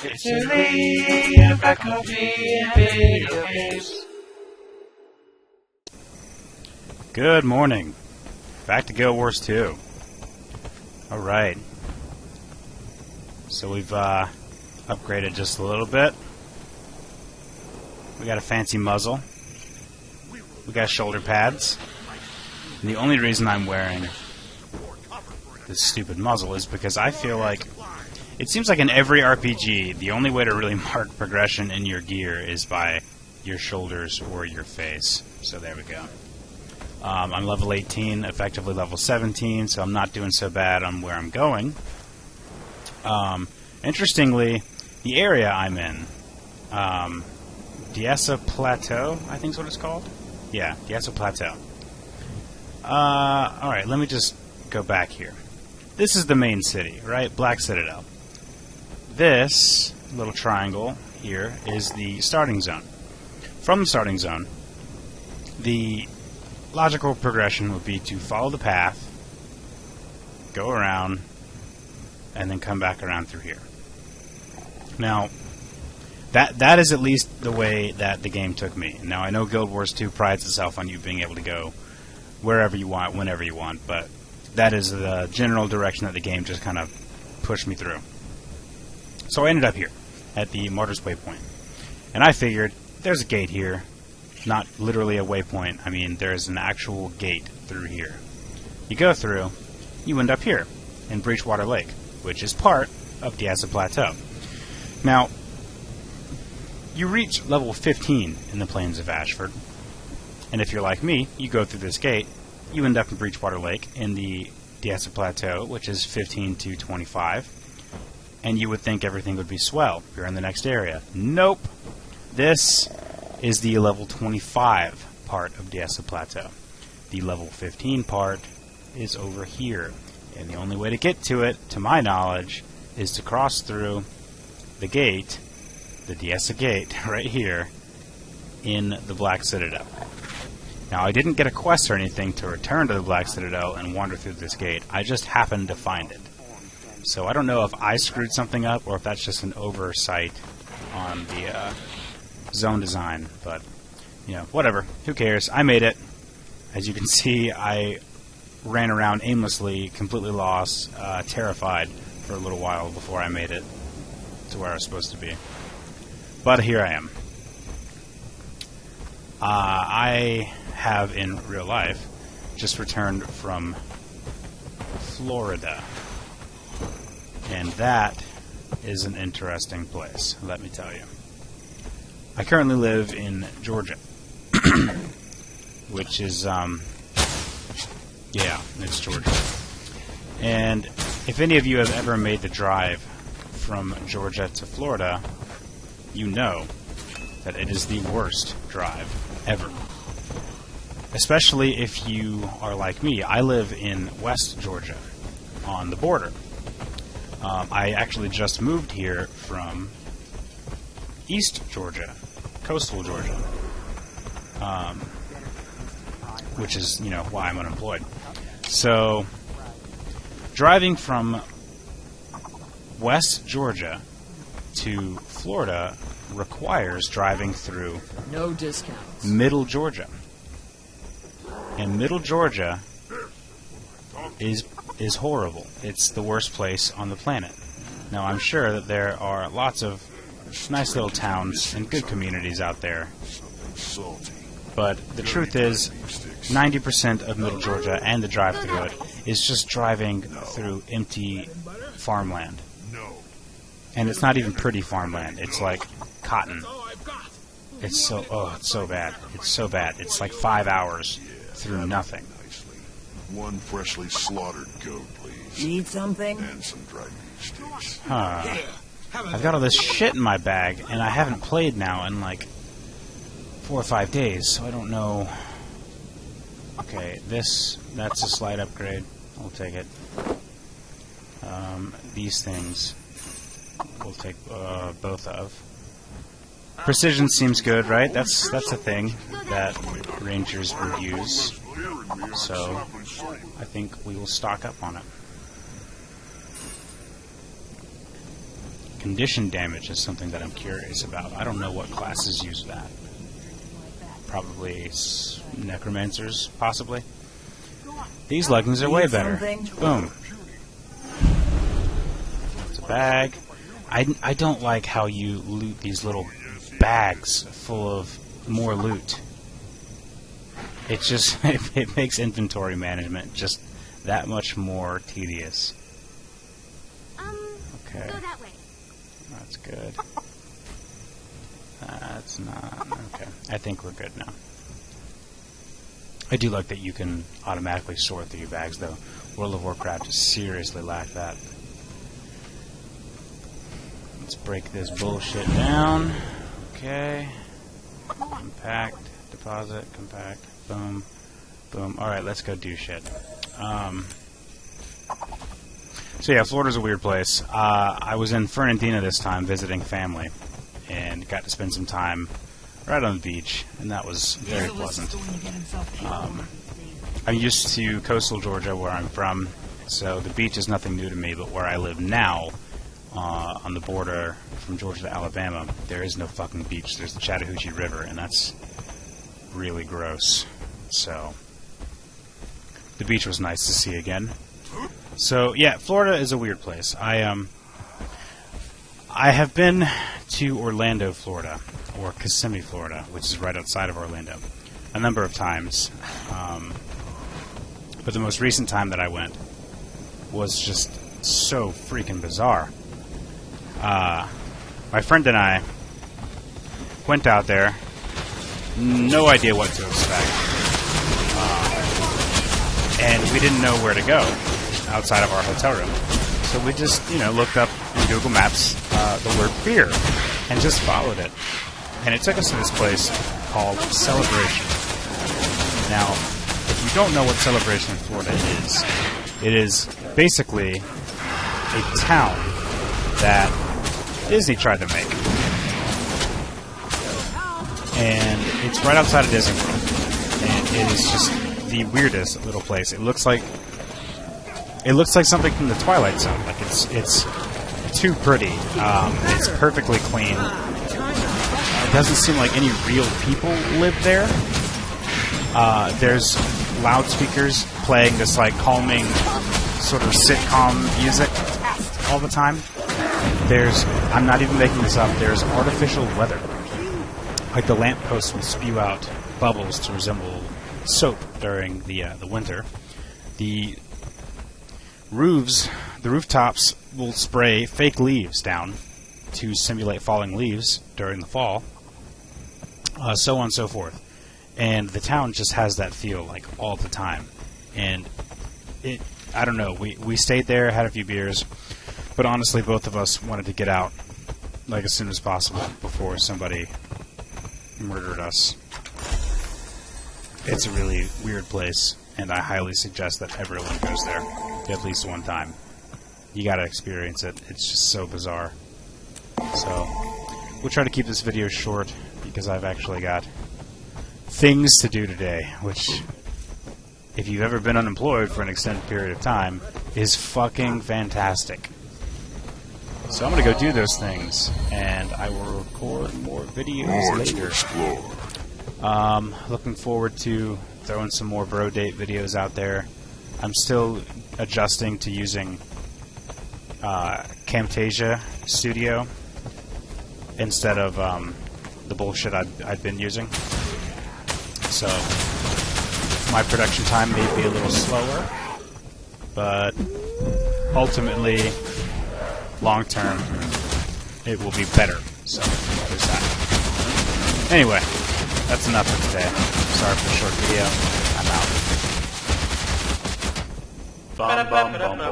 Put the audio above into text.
It's Lee about coffee and video games. Good morning. Back to Guild Wars 2. Alright. So we've upgraded just a little bit. We got a fancy muzzle. We got shoulder pads. And the only reason I'm wearing this stupid muzzle is because I feel like it seems like in every RPG, the only way to really mark progression in your gear is by your shoulders or your face. So there we go. I'm level 18, effectively level 17, so I'm not doing so bad on where I'm going. Interestingly, the area I'm in, Diessa Plateau, I think is what it's called? Yeah, Diessa Plateau. Alright, let me just go back here. This is the main city, right? Black Citadel. This little triangle here is the starting zone. From the starting zone, the logical progression would be to follow the path, go around, and then come back around through here. Now, that is at least the way that the game took me. Now, I know Guild Wars 2 prides itself on you being able to go wherever you want, whenever you want, but that is the general direction that the game just kind of pushed me through. So I ended up here, at the Martyr's Waypoint. And I figured, there's a gate here. Not literally a waypoint. I mean, there's an actual gate through here. You go through, you end up here, in Breachwater Lake, which is part of Diessa Plateau. Now, you reach level 15 in the Plains of Ashford. And if you're like me, you go through this gate, you end up in Breachwater Lake in the Diessa Plateau, which is 15 to 25. And you would think everything would be swell. You're in the next area. Nope. This is the level 25 part of Diessa Plateau. The level 15 part is over here. And the only way to get to it, to my knowledge, is to cross through the gate, the Diessa Gate, right here, in the Black Citadel. Now, I didn't get a quest or anything to return to the Black Citadel and wander through this gate. I just happened to find it. So I don't know if I screwed something up or if that's just an oversight on the zone design, but, you know, whatever. Who cares? I made it. As you can see, I ran around aimlessly, completely lost, terrified for a little while before I made it to where I was supposed to be. But here I am. I have, in real life, just returned from Florida. And that is an interesting place, let me tell you. I currently live in Georgia, which is, yeah, it's Georgia. And if any of you have ever made the drive from Georgia to Florida, you know that it is the worst drive ever. Especially if you are like me. I live in West Georgia, on the border. I actually just moved here from East Georgia, coastal Georgia, which is, you know, why I'm unemployed. So, driving from West Georgia to Florida requires driving through no discounts. Middle Georgia. And Middle Georgia is horrible. It's the worst place on the planet. Now, I'm sure that there are lots of nice little towns and good communities out there. But the truth is, 90% of Middle Georgia and the drive through it is just driving through empty farmland. And it's not even pretty farmland. It's like cotton. It's so bad. It's so bad. It's like 5 hours through nothing. One freshly slaughtered goat, please. Need something? And some dried beef sticks. Huh. I've got all this shit in my bag, and I haven't played now in like 4 or 5 days, so I don't know. Okay, that's a slight upgrade. I'll take it. These things we'll take both of. Precision seems good, right? That's a thing that Rangers would use. So I think we will stock up on it. Condition damage is something that I'm curious about. I don't know what classes use that. Probably necromancers, possibly. These leggings are way better. Boom. It's a bag. I don't like how you loot these little bags full of more loot. It just it makes inventory management just that much more tedious. Okay. Go that way. That's good. That's not... Okay. I think we're good now. I do like that you can automatically sort through your bags, though. World of Warcraft just seriously lacked that. Let's break this bullshit down. Okay. Compact. Deposit. Compact. Boom. Boom. Alright, let's go do shit. So yeah, Florida's a weird place. I was in Fernandina this time visiting family, and got to spend some time right on the beach, and that was very pleasant. I'm used to coastal Georgia, where I'm from, so the beach is nothing new to me, but where I live now, on the border from Georgia to Alabama, there is no fucking beach. There's the Chattahoochee River, and that's really gross. So the beach was nice to see again. So yeah, Florida is a weird place. I have been to Orlando, Florida, or Kissimmee, Florida, which is right outside of Orlando, a number of times. But the most recent time that I went was just so freaking bizarre. My friend and I went out there, no idea what to expect, and we didn't know where to go outside of our hotel room. So we just, looked up in Google Maps the word beer and just followed it. And it took us to this place called Celebration. Now, if you don't know what Celebration in Florida is, it is basically a town that Disney tried to make. And it's right outside of Disney World. And it is just the weirdest little place. It looks like something from the Twilight Zone. Like it's too pretty. It's perfectly clean. It doesn't seem like any real people live there. There's loudspeakers playing this like calming sort of sitcom music all the time. I'm not even making this up, there's artificial weather. Like the lampposts will spew out bubbles to resemble soap during the winter. The rooftops will spray fake leaves down to simulate falling leaves during the fall, so on and so forth. And the town just has that feel, like, all the time. And I don't know, we stayed there, had a few beers, but honestly, both of us wanted to get out, like, as soon as possible before somebody murdered us. It's a really weird place, and I highly suggest that everyone goes there at least one time. You gotta experience it. It's just so bizarre. So, we'll try to keep this video short, because I've actually got things to do today, which, if you've ever been unemployed for an extended period of time, is fucking fantastic. So I'm gonna go do those things, and I will record more videos later. Looking forward to throwing some more Bro Date videos out there. I'm still adjusting to using Camtasia Studio instead of the bullshit I've been using. So my production time may be a little slower, but ultimately, long term, it will be better. So there's that. Anyway, that's enough for today. Sorry for the short video. I'm out. Bum, bum, bum, bum.